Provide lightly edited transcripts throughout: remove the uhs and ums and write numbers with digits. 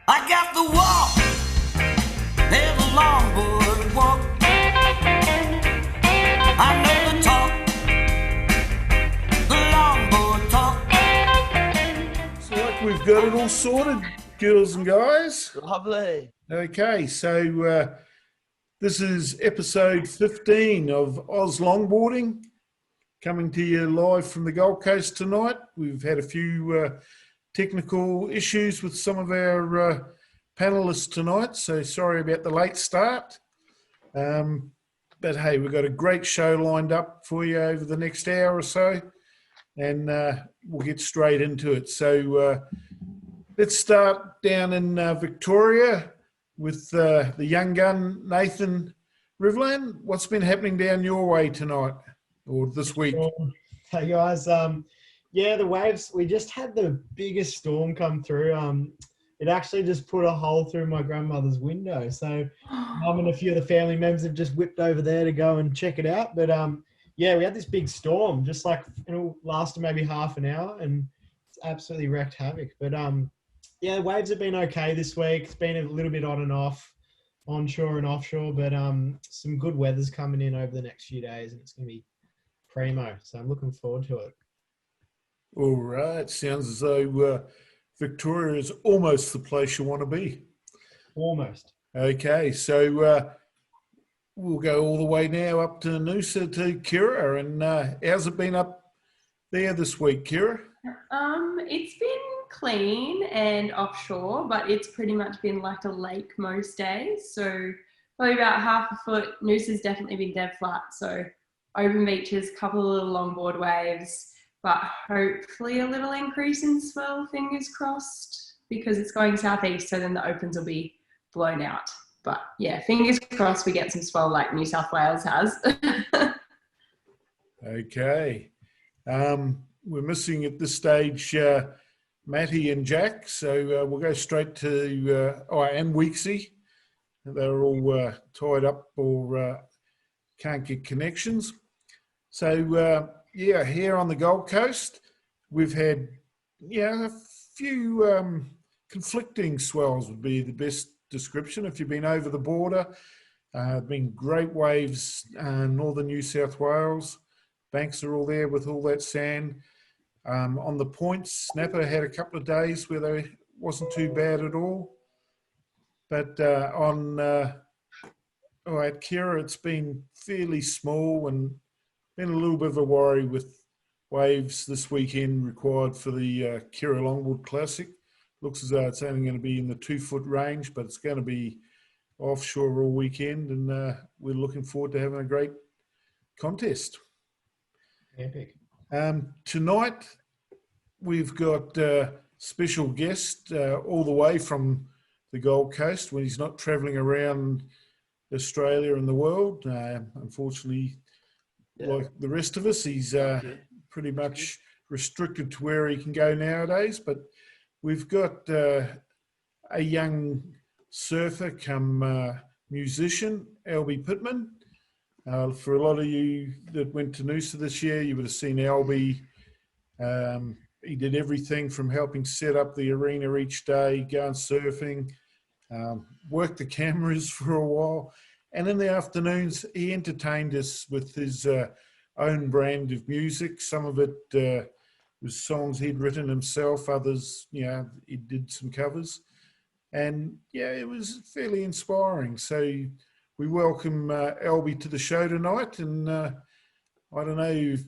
I got the walk, there's a longboard walk. I know the talk, the longboard talk. So like we've got it all sorted, girls and guys. Lovely. Okay, so this is episode 15 of Oz Longboarding, coming to you live from the Gold Coast tonight. We've had a few technical issues with some of our panellists tonight, so sorry about the late start. But hey, we've got a great show lined up for you over the next hour or so, and we'll get straight into it. So let's start down in Victoria with the young gun, Nathan RIVALLAND. What's been happening down your way tonight or this week? Hey guys, yeah, the waves, we just had the biggest storm come through. It actually just put a hole through my grandmother's window. So Mum and a few of the family members have just whipped over there to go and check it out. But yeah, we had this big storm, just like, lasted maybe half an hour and it's absolutely wreaked havoc. But yeah, the waves have been okay this week. It's been a little bit on and off, onshore and offshore, but some good weather's coming in over the next few days and it's going to be primo. So I'm looking forward to it. All right, sounds as though Victoria is almost the place you want to be. Almost. Okay, so we'll go all the way now up to Noosa to KIRRA, and how's it been up there this week, KIRRA? It's been clean and offshore, but it's pretty much been like a lake most days. So probably about half a foot. Noosa's definitely been dead flat. So open beaches, couple of little longboard waves, but hopefully a little increase in swell, fingers crossed, because it's going southeast, so then the opens will be blown out. But yeah, fingers crossed we get some swell like New South Wales has. Okay. We're missing at this stage Matty and Jack, so we'll go straight to, and Weeksy. They're all tied up or can't get connections. So, yeah, here on the Gold Coast, we've had, a few conflicting swells would be the best description. If you've been over the border, been great waves, northern New South Wales. Banks are all there with all that sand. On the points, Snapper had a couple of days where they wasn't too bad at all. But at KIRRA, it's been fairly small and been a little bit of a worry with waves this weekend required for the KIRRA Longboard Classic. Looks as though it's only going to be in the 2-foot range, but it's going to be offshore all weekend, and we're looking forward to having a great contest. Epic. Tonight, we've got a special guest all the way from the Gold Coast when he's not travelling around Australia and the world. Unfortunately, like the rest of us, he's pretty much restricted to where he can go nowadays. But we've got a young surfer come musician, Alby Pitman. For a lot of you that went to Noosa this year, you would have seen Alby. He did everything from helping set up the arena each day, going surfing, worked the cameras for a while. And in the afternoons, he entertained us with his own brand of music. Some of it was songs he'd written himself. Others, he did some covers. And, it was fairly inspiring. So we welcome Alby to the show tonight. And I don't know, you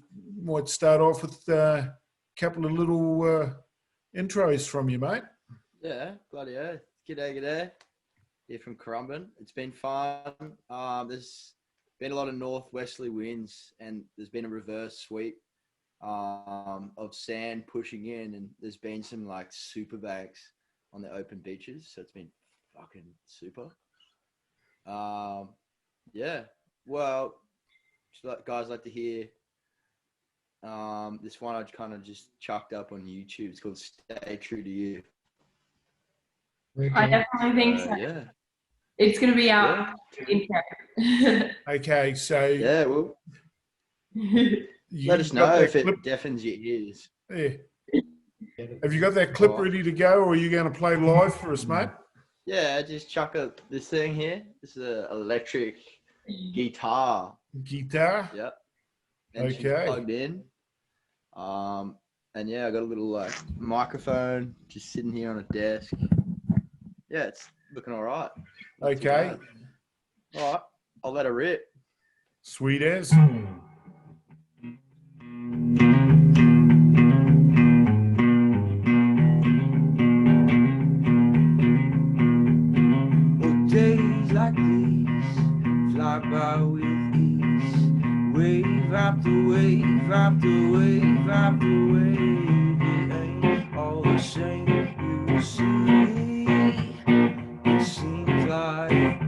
might start off with a couple of little intros from you, mate. Yeah, bloody hell. G'day. Here from Currumbin. It's been fun. There's been a lot of northwesterly winds and there's been a reverse sweep of sand pushing in, and there's been some like super bags on the open beaches. So it's been fucking super. Yeah. Well, guys like to hear this one I kind of just chucked up on YouTube. It's called Stay True to You. I definitely think so. Yeah. It's going to be our intro. Okay, so yeah, well, let us know if it deafens your ears. Yeah. Have you got that clip ready to go, or are you going to play live for us, mate? Yeah, just chuck this thing here. This is an electric guitar. Guitar? Yep. And she's Okay. plugged in. And yeah, I got a little like microphone just sitting here on a desk. Yeah, it's looking all right. Not too Okay. bad. All right, I'll let her rip. Sweet as. Oh, days like these fly by with ease, wave after wave after wave after wave. It ain't all the same, you see. It seems like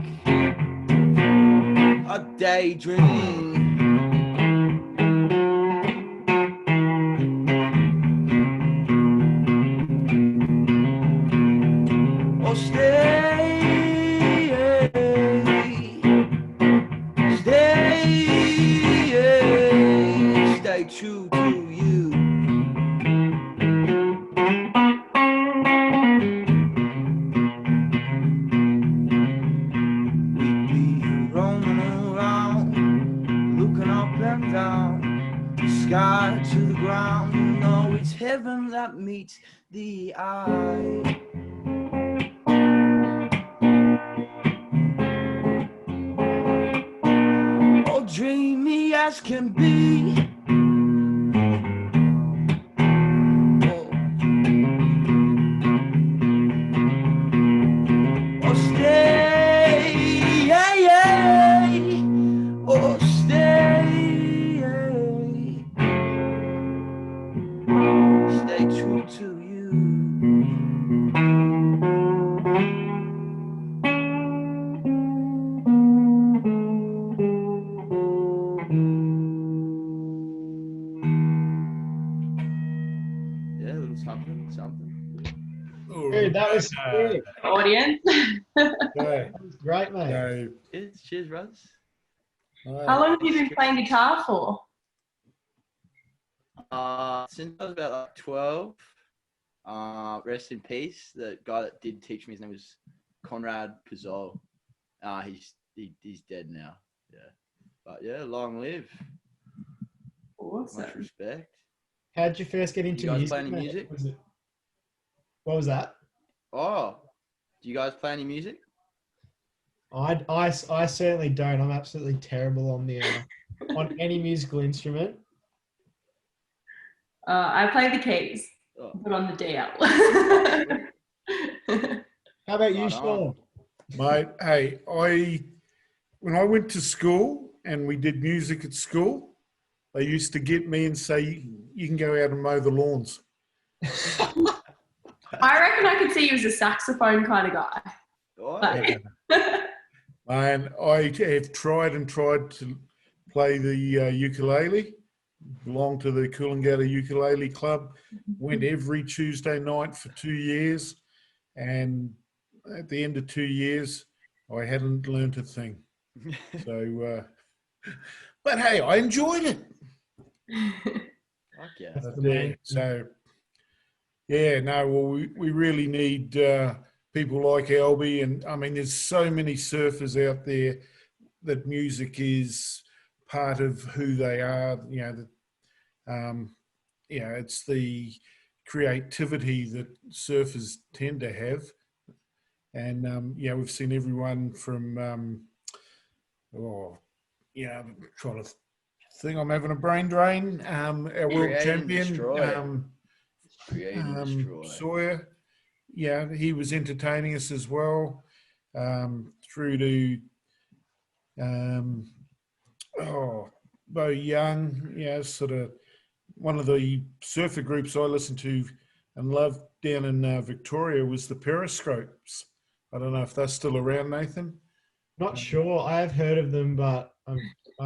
a daydream. Oh, stay true to you. We'd be roaming around, looking up and down, the sky to the ground. You know it's heaven that meets the eye. Oh, dreamy as can be. Oh, stay, yeah, yeah. Oh, stay true to you. Yeah, a little something, something. Dude, that was sick. Audience. Okay. That was great, mate. So, Cheers, brothers. How long have you been playing guitar for? Since I was about like 12. Rest in peace. The guy that did teach me, his name was Conrad Pizol. He's dead now. Yeah, but yeah, long live. Awesome. Much respect. How'd you first get into You guys music? play any mate? music? What was that? Oh, do you guys play any music? I certainly don't. I'm absolutely terrible on the on any musical instrument. I play the keys, Oh. but on the DL. How about you, Right on. Sean? mate, hey, when I went to school and we did music at school, they used to get me and say, you can go out and mow the lawns. I reckon I could see you as a saxophone kind of guy. Oh, Like- And I have tried to play the ukulele, belong to the Coolangatta Ukulele Club, went every Tuesday night for 2 years, and at the end of 2 years, I hadn't learnt a thing. So, but hey, I enjoyed it. Fuck yeah. That's the main. So, yeah, no, well, we really need people like Alby, and I mean, there's so many surfers out there that music is part of who they are. You know, it's the creativity that surfers tend to have, and we've seen everyone from, trying to think, I'm having a brain drain. Our world Create and champion, destroy. Create and destroy. Sawyer, yeah, he was entertaining us as well, through to Bo Young, sort of one of the surfer groups I listened to and loved down in Victoria was the Periscopes. I don't know if they're still around, Nathan. Not sure. I have heard of them, but I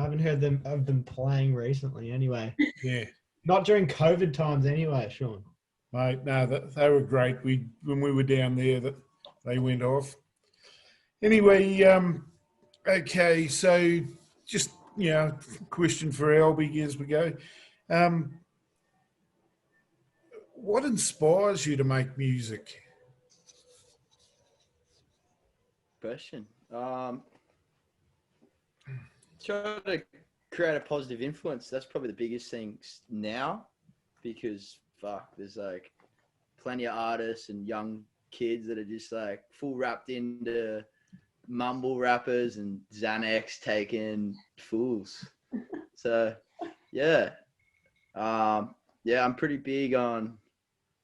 haven't heard of them playing recently. Anyway, Yeah, not during COVID times. Anyway, Sean. mate, no, they were great. When we were down there, that they went off. Anyway, okay, so just question for Alby as we go. What inspires you to make music? question. Try to create a positive influence. That's probably the biggest thing now, because there's like plenty of artists and young kids that are just like full wrapped into mumble rappers and Xanax taking fools. So I'm pretty big on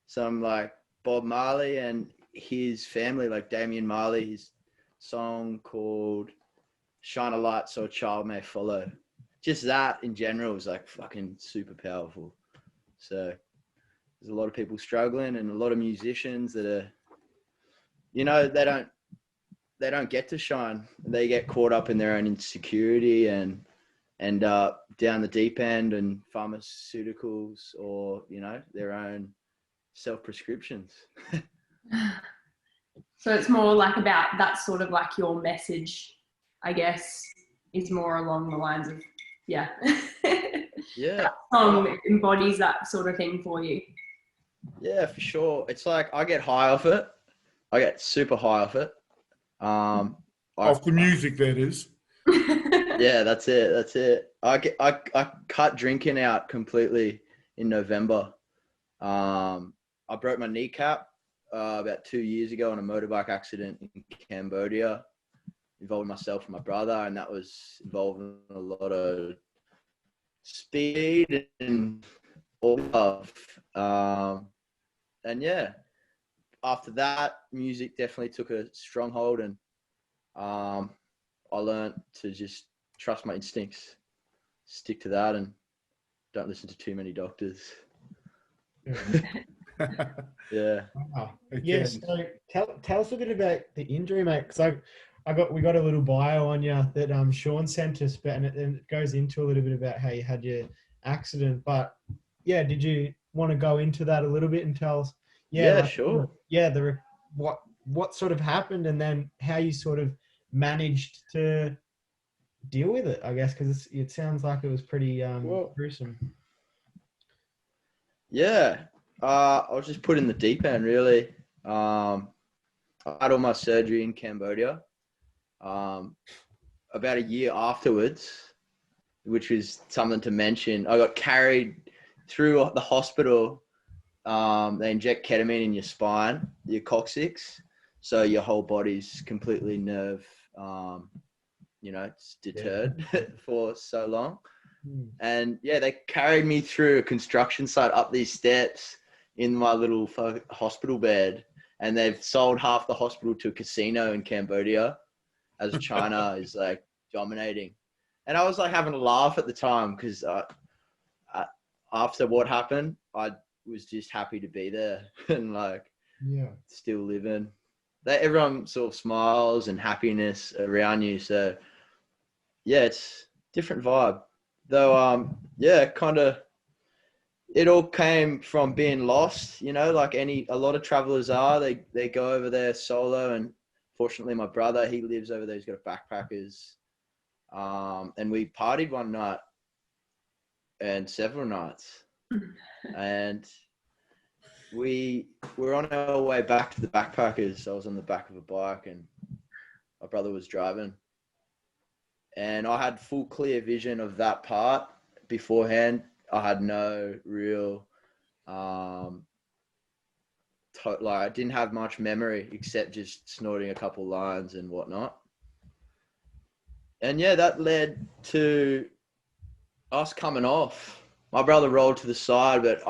some like Bob Marley and his family, like Damian Marley, his song called Shine a Light So a Child May Follow. Just that in general is like fucking super powerful. So there's a lot of people struggling and a lot of musicians that are, you know, they don't get to shine. They get caught up in their own insecurity and end up down the deep end and pharmaceuticals or, you know, their own self-prescriptions. So it's more like about that sort of like your message, I guess, is more along the lines of, yeah. Yeah. That song embodies that sort of thing for you. Yeah, for sure. It's like I get high off it. I get super high off it. Off the music, that is. Yeah, that's it. I cut drinking out completely in November. I broke my kneecap about 2 years ago on a motorbike accident in Cambodia, involving myself and my brother, and that was involving a lot of speed and all of. And yeah, after that, music definitely took a stronghold, and I learned to just trust my instincts, stick to that, and don't listen to too many doctors. Yeah. Wow. Yeah. So tell us a bit about the injury, mate. Because we got a little bio on you that Sean sent us, and it goes into a little bit about how you had your accident. But yeah, did you want to go into that a little bit and tell us? Yeah, like, sure. Yeah, what sort of happened, and then how you sort of managed to deal with it, I guess, because it sounds like it was pretty gruesome. Yeah. I was just put in the deep end, really. I had all my surgery in Cambodia. About a year afterwards, which was something to mention, I got carried through the hospital. They inject ketamine in your spine, your coccyx, so your whole body's completely nerve, it's deterred for so long. And yeah, they carried me through a construction site up these steps in my little hospital bed, and they've sold half the hospital to a casino in Cambodia, as China is like dominating. And I was like having a laugh at the time because after what happened, I was just happy to be there and like still living. Everyone sort of smiles and happiness around you. So yeah, it's different vibe. Though kind of it all came from being lost, you know, like a lot of travelers are. They go over there solo, and fortunately my brother, he lives over there, he's got a backpackers. And we partied one night and several nights. And we were on our way back to the backpackers. I was on the back of a bike and my brother was driving. And I had full clear vision of that part beforehand. I had no real, I didn't have much memory except just snorting a couple lines and whatnot. And yeah, that led to us coming off. My brother rolled to the side, but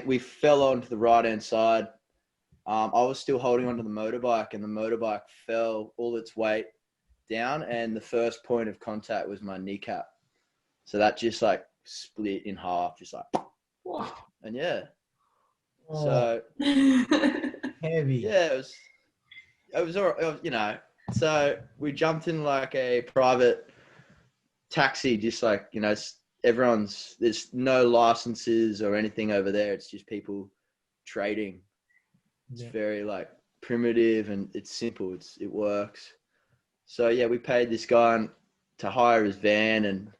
we fell onto the right-hand side. I was still holding onto the motorbike, and the motorbike fell all its weight down, and the first point of contact was my kneecap. So that just like split in half, just like, and yeah. So heavy. Yeah, it was all, you know. So we jumped in like a private taxi, just like, you know, there's no licenses or anything over there. It's just people trading. It's very like primitive and it's simple. It works. So yeah, we paid this guy to hire his van, and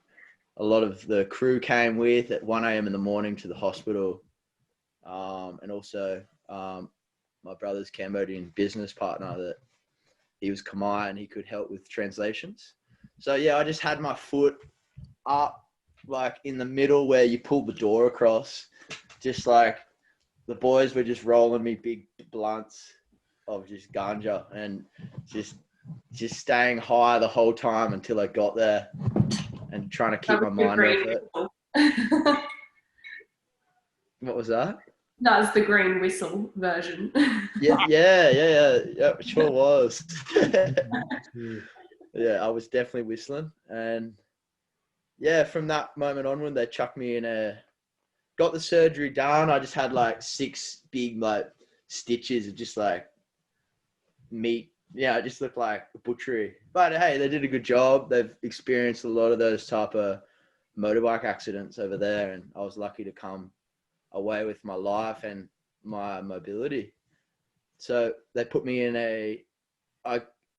a lot of the crew came with at 1 a.m. in the morning to the hospital. And also my brother's Cambodian business partner that he was Khmer and he could help with translations. So yeah, I just had my foot up like in the middle where you pull the door across, just like the boys were just rolling me big blunts of just ganja and just staying high the whole time until I got there and trying to keep my mind off it. What was that? That's the green whistle version. Yeah, it sure was. Yeah, I was definitely whistling. And yeah, from that moment onward, they chucked me in got the surgery done. I just had like 6 big like stitches of just like meat. Yeah, it just looked like a butchery. But hey, they did a good job. They've experienced a lot of those type of motorbike accidents over there. And I was lucky to come away with my life and my mobility. So they put me in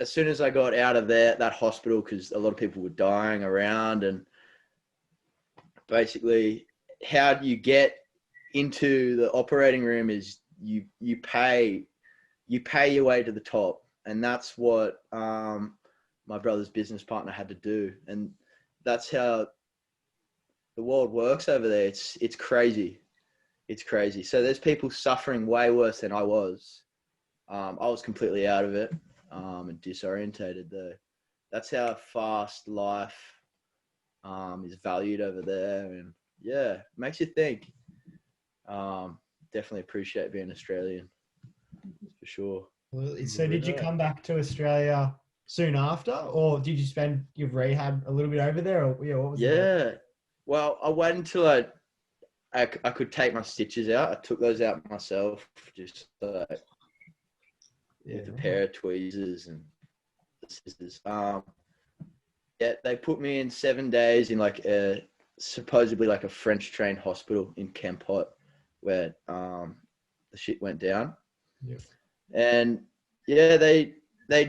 as soon as I got out of that hospital, because a lot of people were dying around, and basically how you get into the operating room is you pay your way to the top. And that's what my brother's business partner had to do. And that's how the world works over there. It's crazy. It's crazy. So there's people suffering way worse than I was. I was completely out of it and disorientated though. That's how fast life is valued over there. And yeah, makes you think. Definitely appreciate being Australian for sure. So did you come back to Australia soon after, or did you spend your rehab a little bit over there? Or yeah, what was it? Yeah. Well, I waited until I could take my stitches out. I took those out myself, just like with a pair of tweezers and scissors. Yeah, they put me in 7 days in like supposedly like a French trained hospital in Kempot, where the shit went down. Yeah. And yeah, they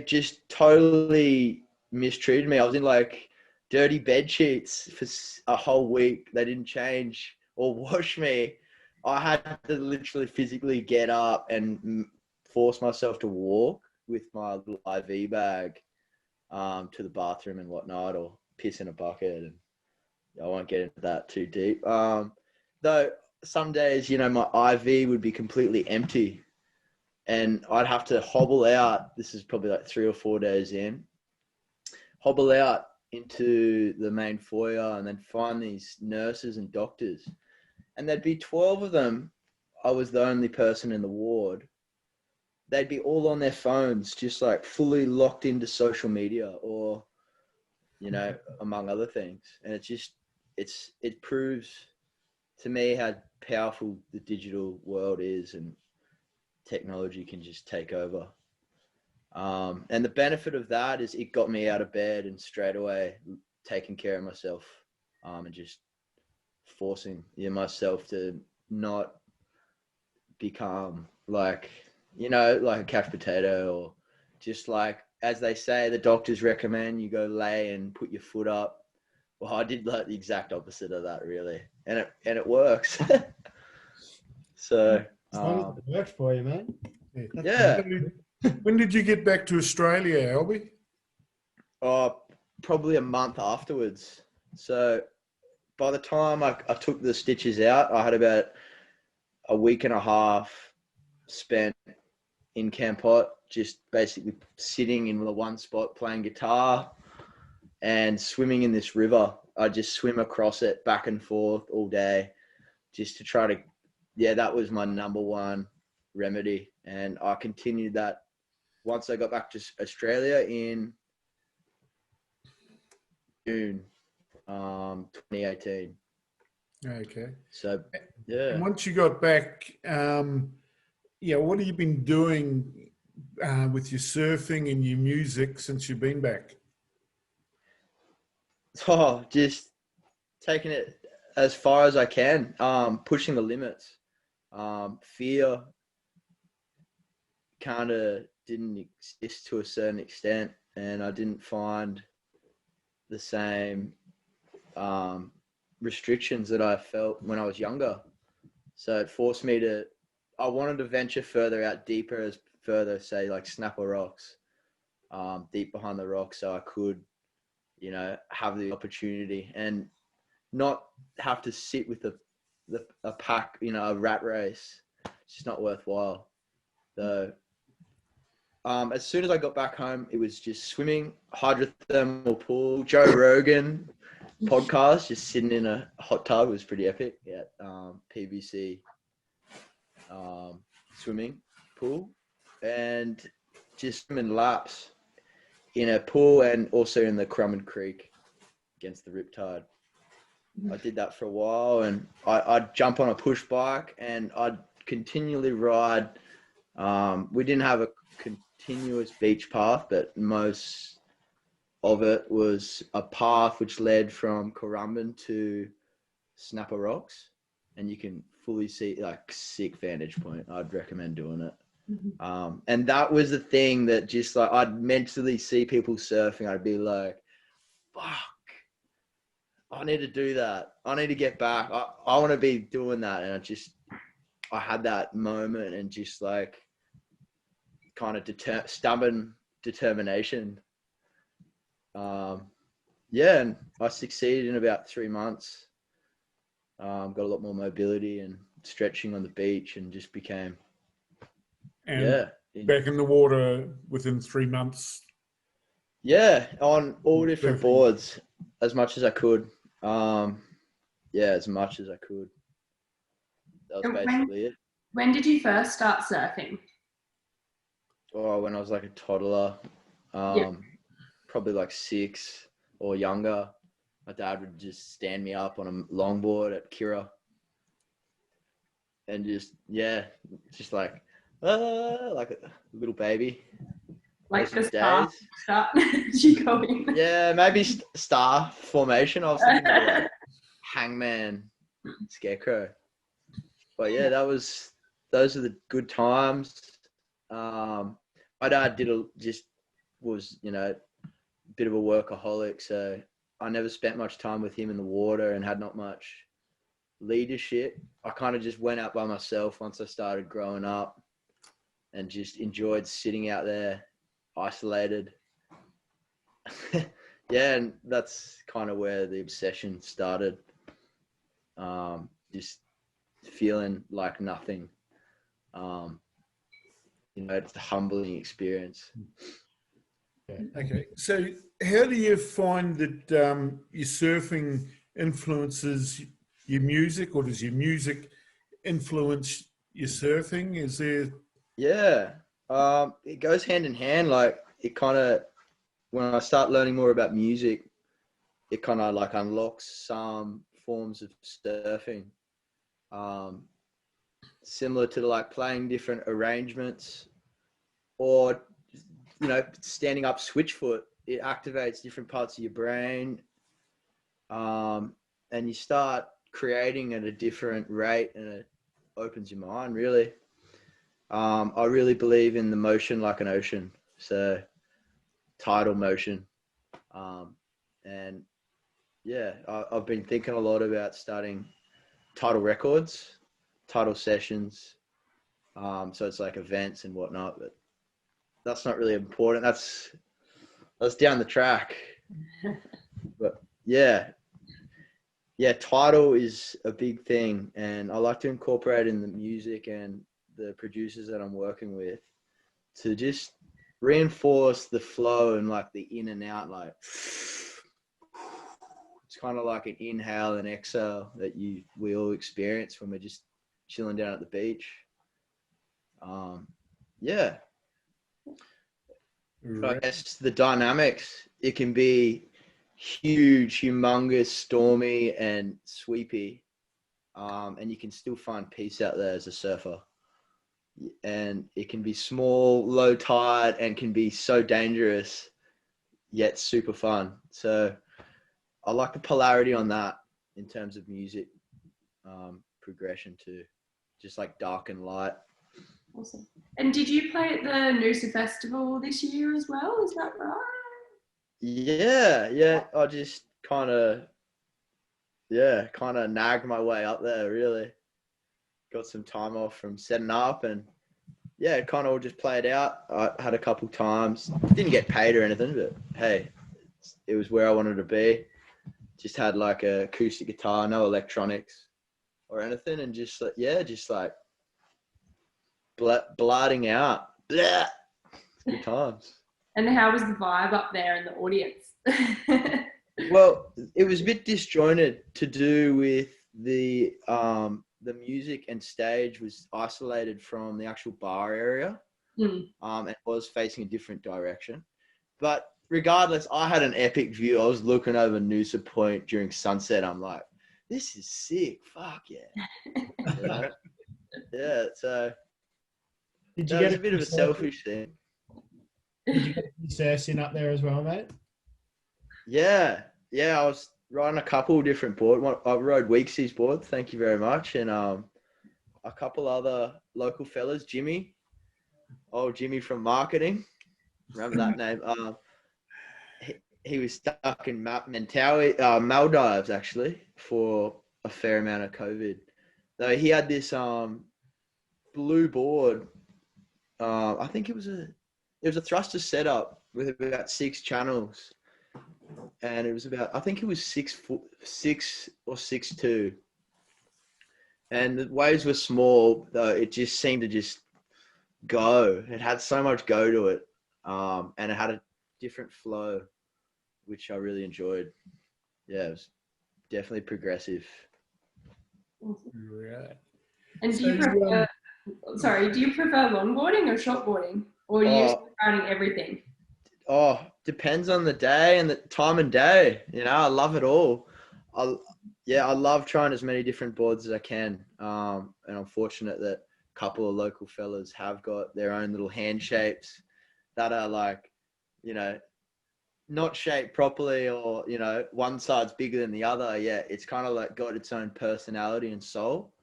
just totally mistreated me. I was in like dirty bed sheets for a whole week. They didn't change or wash me. I had to literally physically get up and force myself to walk with my little IV bag to the bathroom and whatnot, or piss in a bucket. And I won't get into that too deep. Though some days, you know, my IV would be completely empty and I'd have to hobble out. This is probably like 3 or 4 days in, hobble out into the main foyer and then find these nurses and doctors. And there'd be 12 of them. I was the only person in the ward. They'd be all on their phones, just like fully locked into social media or, you know, among other things. And it proves to me how powerful the digital world is and technology can just take over. And the benefit of that is it got me out of bed and straight away taking care of myself and just forcing myself to not become like, you know, like a couch potato, or just like, as they say, the doctors recommend you go lay and put your foot up. Well, I did like the exact opposite of that, really. And it works. So As long as it worked for you, man. yeah. When did you get back to Australia, Alby? Probably a month afterwards. So by the time I took the stitches out, I had about a week and a half spent in Kempot, just basically sitting in the one spot playing guitar and swimming in this river. I just swim across it back and forth all day just to try to, that was my number one remedy. And I continued that once I got back to Australia in June 2018. Okay. So, yeah. And once you got back, what have you been doing with your surfing and your music since you've been back? Oh, just taking it as far as I can, pushing the limits. Fear kind of didn't exist to a certain extent, and I didn't find the same restrictions that I felt when I was younger. So it forced me I wanted to venture further out, deeper, as further, say like Snapper Rocks. deep behind the rock, so I could, you know, have the opportunity and not have to sit with a pack, you know, a rat race. It's just not worthwhile. So as soon as I got back home, it was just swimming, hydrothermal pool, Joe Rogan podcast, just sitting in a hot tub. It was pretty epic at PBC swimming pool, and just swimming laps in a pool and also in the Currumbin Creek against the Riptide. I did that for a while, and I'd jump on a push bike and I'd continually ride. We didn't have a continuous beach path, but most of it was a path which led from Currumbin to Snapper Rocks, and you can fully see, like, sick vantage point. I'd recommend doing it. And that was the thing that just, like, I'd mentally see people surfing. I'd be like, fuck, I need to do that. I need to get back. I want to be doing that. And I had that moment and just, like, kind of stubborn determination. Yeah, and I succeeded in about 3 months. Got a lot more mobility and stretching on the beach, and just became back in the water within 3 months. Yeah, on all different boards, as much as I could. As much as I could. That was basically it. When did you first start surfing? Oh, when I was like a toddler, probably like 6 or younger. My dad would just stand me up on a longboard at KIRRA, and just like a little baby. Like Those the start you going? Yeah, maybe star formation. I was thinking of like hangman, scarecrow. But yeah, those are the good times. My dad was, you know, a bit of a workaholic, so I never spent much time with him in the water and had not much leadership. I kind of just went out by myself once I started growing up, and just enjoyed sitting out there isolated. Yeah, and that's kind of where the obsession started. Just feeling like nothing. You know, it's a humbling experience. Yeah. Okay, so how do you find that your surfing influences your music, or does your music influence your surfing? Is there? Yeah, it goes hand in hand. Like, it kind of, when I start learning more about music, it kind of like unlocks some forms of surfing, similar to like playing different arrangements, or, you know, standing up switchfoot. It activates different parts of your brain, and you start creating at a different rate, and it opens your mind, really. I really believe in the motion like an ocean, so tidal motion. And yeah, I've been thinking a lot about starting tidal records, tidal sessions. So it's like events and whatnot, but that's not really important. That's down the track. But yeah, tidal is a big thing, and I like to incorporate in the music and the producers that I'm working with to just reinforce the flow and like the in and out. Like, it's kind of like an inhale and exhale that we all experience when we're just chilling down at the beach. Yeah. But I guess the dynamics, it can be huge, humongous, stormy and sweepy, and you can still find peace out there as a surfer. And it can be small, low tide, and can be so dangerous yet super fun. So I like the polarity on that in terms of music progression too, just like dark and light. Awesome. And did you play at the Noosa Festival this year as well? Is that right? Yeah. I just kind of nagged my way up there, really. Got some time off from setting up, and yeah, it kind of all just played out. I had a couple times, didn't get paid or anything, but hey, it was where I wanted to be. Just had like a acoustic guitar, no electronics or anything, and just like blotting out. Blah. Good times. And how was the vibe up there in the audience? Well, it was a bit disjointed to do with the music, and stage was isolated from the actual bar area. And was facing a different direction. But regardless, I had an epic view. I was looking over Noosa Point during sunset. I'm like, this is sick. Fuck yeah. You know? Yeah, so Did you that get was a bit of a selfish thing. Did you get a surfing up there as well, mate? Yeah, I was riding a couple of different boards. I rode Weeksy's board, thank you very much, and a couple other local fellas, Jimmy from marketing, remember that name? He was stuck in Maldives actually for a fair amount of COVID. Though he had this blue board. I think it was a thruster setup with about 6 channels. And it was I think it was 6 or 6'2". And the waves were small, though it just seemed to just go. It had so much go to it. And it had a different flow, which I really enjoyed. Yeah, it was definitely progressive. Right. And do you prefer longboarding or shortboarding? Or are you riding everything? Oh, depends on the day and the time and day. You know, I love it all. I love trying as many different boards as I can. And I'm fortunate that a couple of local fellas have got their own little hand shapes that are like, you know, not shaped properly, or, you know, one side's bigger than the other. Yeah, it's kind of like got its own personality and soul.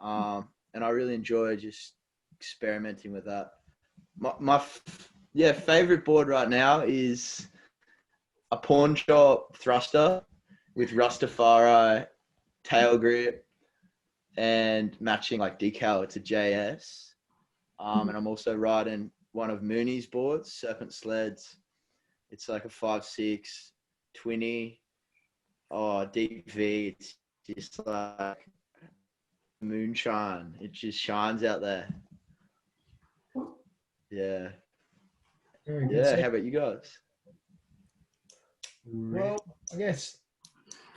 And I really enjoy just experimenting with that. My favorite board right now is a pawn shop thruster with Rastafari tail grip and matching like decal. It's a JS. And I'm also riding one of Mooney's boards, Serpent Sleds. It's like a 5.6 20. Deep V. It's just like moonshine. It just shines out there. Yeah. Very good. Yeah. How about you guys? Well, I guess.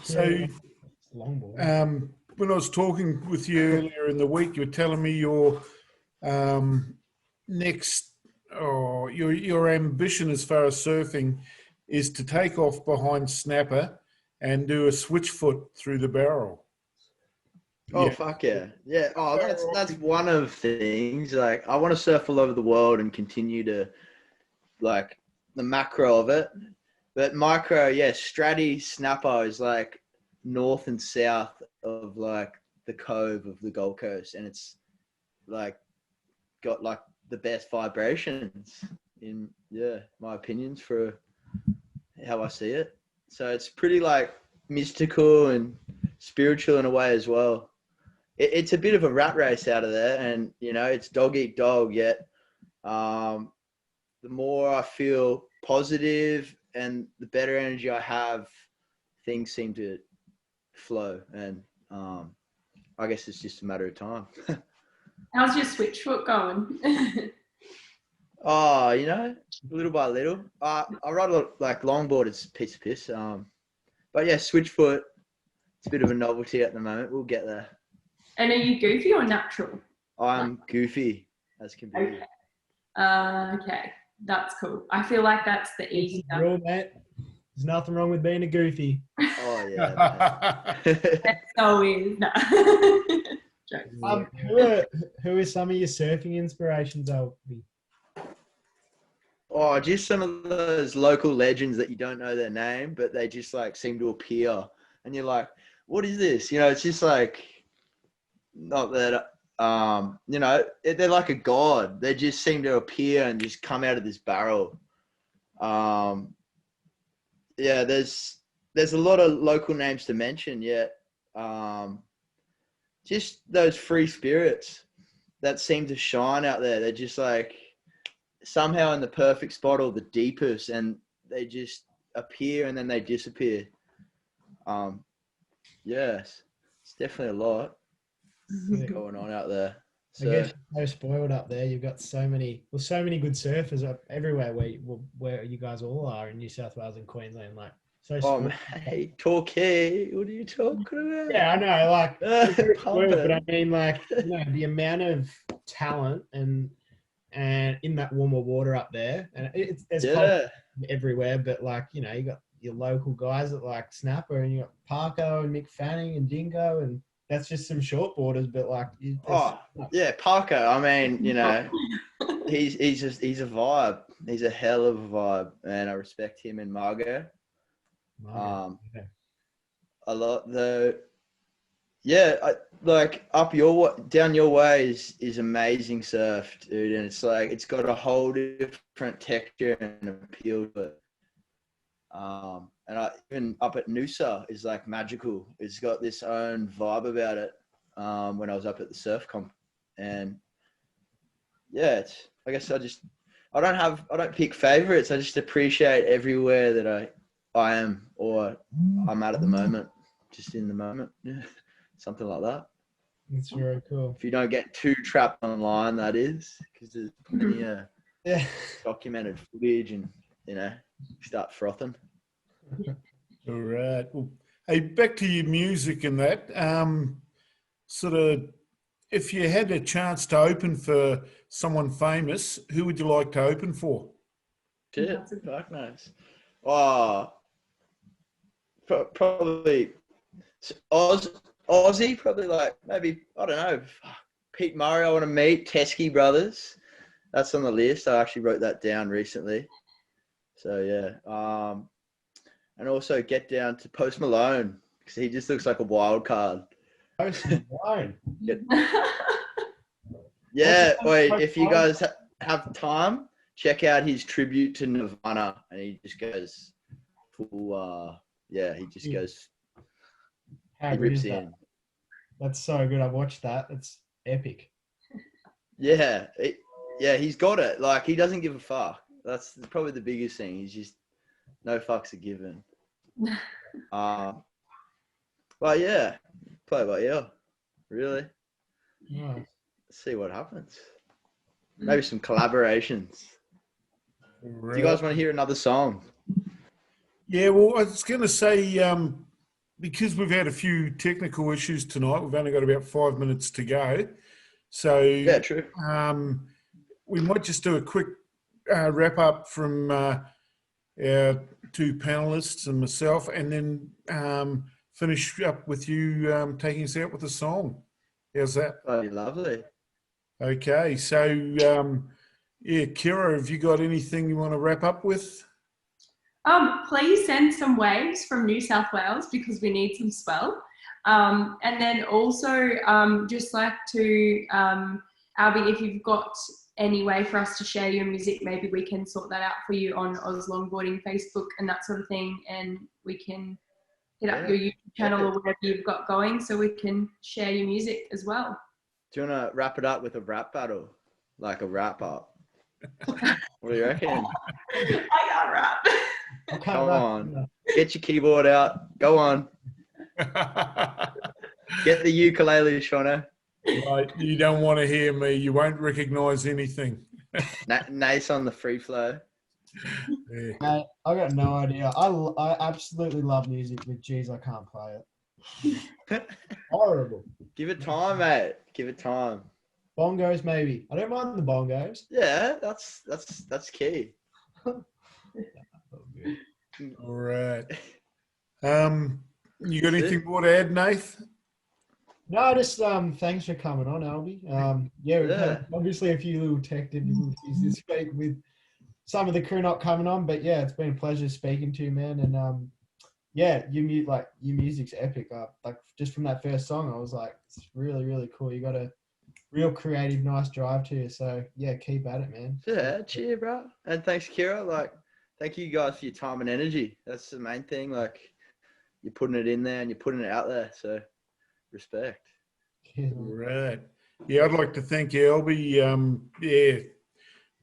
So, Longboard. when I was talking with you earlier in the week, you were telling me your your ambition as far as surfing is to take off behind snapper and do a switch foot through the barrel. Oh, yeah. Fuck yeah. Yeah. Oh, that's one of the things. Like, I want to surf all over the world and continue to, like, the macro of it. But micro, yeah, Stratty Snapper is like north and south of like the cove of the Gold Coast. And it's like got like the best vibrations in, my opinions for how I see it. So it's pretty like mystical and spiritual in a way as well. It's a bit of a rat race out of there, and, you know, it's dog eat dog, yet the more I feel positive and the better energy I have, things seem to flow, and I guess it's just a matter of time. How's your switch foot going? Oh, you know, little by little. I ride a lot, like longboard is a piece of piss. But yeah, switch foot, it's a bit of a novelty at the moment. We'll get there. And are you goofy or natural? I'm goofy as can be. Okay. Okay, that's cool. I feel like that's the easy stuff. Real, mate. There's nothing wrong with being a goofy. Oh yeah. That's always no. Who are some of your surfing inspirations, Alby? Oh, just some of those local legends that you don't know their name, but they just like seem to appear, and you're like, what is this? You know, it's just like, not that, you know, they're like a god. They just seem to appear and just come out of this barrel. Yeah, there's a lot of local names to mention yet. Just those free spirits, that seem to shine out there. They're just like somehow in the perfect spot or the deepest, and they just appear and then they disappear. Yes, it's definitely a lot going on out there. I guess you're so spoiled up there. You've got so many good surfers up everywhere where you guys all are in New South Wales and Queensland. Like, so spoiled. Hey, Torquay, what are you talking about? Yeah, I know. Like, you're very spoiled, but I Pumping. mean, like, the amount of talent and in that warmer water up there, and there's cold everywhere. But like, you got your local guys that like Snapper, and you got Parko and Mick Fanning and Dingo, and that's just some shortboarders. But like, Parko. I mean, he's a vibe. He's a hell of a vibe, and I respect him and Margot. A lot though. Yeah, down your way is amazing surf, dude, and it's like it's got a whole different texture and appeal to it. And even up at Noosa is like magical. It's got this own vibe about it. When I was up at the surf comp, and yeah, I guess I don't pick favorites. I just appreciate everywhere that I am or I'm at the moment, just in the moment. Yeah. Something like that. It's very cool. If you don't get too trapped online, that is, because there's plenty of documented footage, and start frothing. All right. Well, hey, back to your music and that. Sort of, if you had a chance to open for someone famous, who would you like to open for? Shit, fuck knows. Oh, probably Aussie, probably like maybe, I don't know, Pete Murray I want to meet, Teskey Brothers. That's on the list. I actually wrote that down recently. So yeah. And also get down to Post Malone, because he just looks like a wild card. Post Malone. Yeah, wait, if you guys have time, check out his tribute to Nirvana, and he just goes full, he just goes, How he good rips is that? in. That's so good. I've watched that. It's epic. Yeah, he's got it. Like, he doesn't give a fuck. That's probably the biggest thing. He's just, no fucks are given. But yeah, play by ear, really. Nice. See what happens. Maybe some collaborations. Right. Do you guys want to hear another song? Yeah, well, I was going to say, because we've had a few technical issues tonight, we've only got about 5 minutes to go. So Yeah, true. We might just do a quick wrap up from our two panelists and myself, and then finish up with you taking us out with a song. How's that? Oh, lovely. Okay, so KIRRA, have you got anything you want to wrap up with? Please send some waves from New South Wales, because we need some swell. And then also just like to, Alby, if you've got any way for us to share your music, maybe we can sort that out for you on Oz Longboarding Facebook and that sort of thing, and we can hit up your YouTube channel or whatever you've got going, so we can share your music as well. Do you want to wrap it up with a rap battle? Like a wrap up? What do you reckon? I can't rap. Come on. Get your keyboard out. Go on. Get the ukulele, Shona. Right, you don't want to hear me. You won't recognise anything. Nice on the free flow. Yeah. Mate, I got no idea. I absolutely love music, but geez, I can't play it. Horrible. Give it time, mate. Give it time. Bongos, maybe. I don't mind the bongos. Yeah, that's key. All right. You got anything more to add, Nath? No, just thanks for coming on, Alby. We've had obviously a few little tech difficulties this week with some of the crew not coming on, but yeah, it's been a pleasure speaking to you, man. And your music's epic. Like just from that first song, I was like, it's really, really cool. You got a real creative, nice drive to you. So yeah, keep at it, man. Yeah, cheer, bro. And thanks, KIRRA. Like, thank you guys for your time and energy. That's the main thing. Like, you're putting it in there and you're putting it out there. So, respect. Right. Yeah, I'd like to thank Alby. Yeah,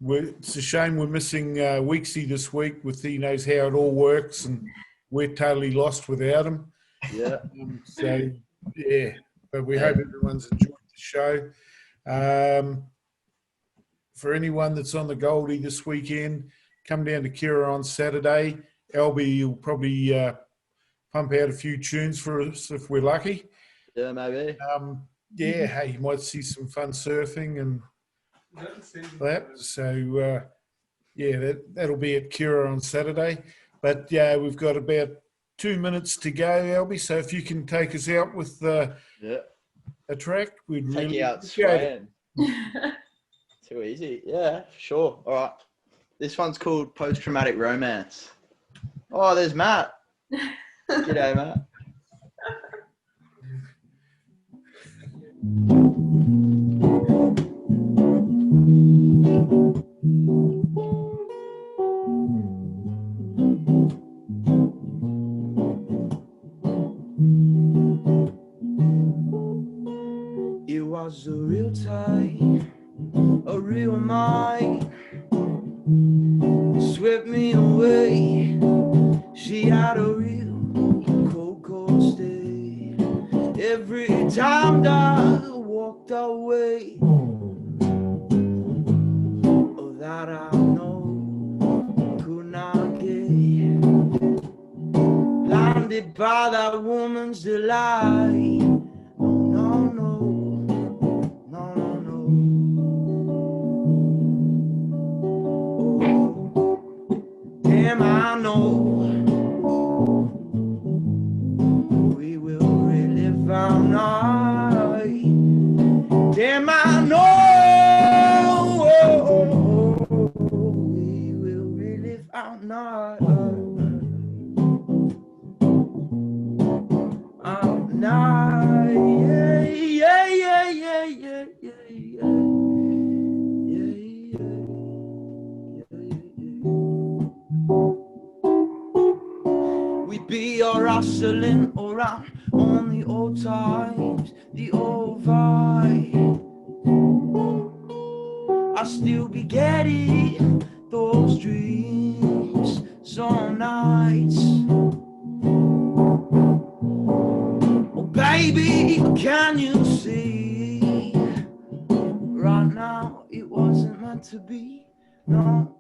it's a shame we're missing Weeksy this week. He knows how it all works, and we're totally lost without him. Yeah. So, yeah, but we hope everyone's enjoyed the show. For anyone that's on the Goldie this weekend, come down to KIRRA on Saturday. Alby will probably pump out a few tunes for us if we're lucky. Yeah, maybe. Yeah, hey, you might see some fun surfing and that. So, yeah, that'll be at KIRRA on Saturday. But, yeah, we've got about 2 minutes to go, Alby. So if you can take us out with a track, we'd Take really you out appreciate swaying. Too easy. Yeah, sure. All right. This one's called Post-Traumatic Romance. Oh, there's Matt. G'day, Matt. It was a real time, a real mind, swept me away. She had a real cold stay. Every time that I walked away, oh, that I know could not get. Blinded by that woman's delight. Damn, I know we will relive our night. Damn, I know we will relive our night. Our night, yeah, yeah, yeah, yeah, yeah, yeah, yeah. We'd be all rustling around on the old times, the old vibe. I'll still be getting those dreams some nights. Oh baby, can you see? Right now it wasn't meant to be, no.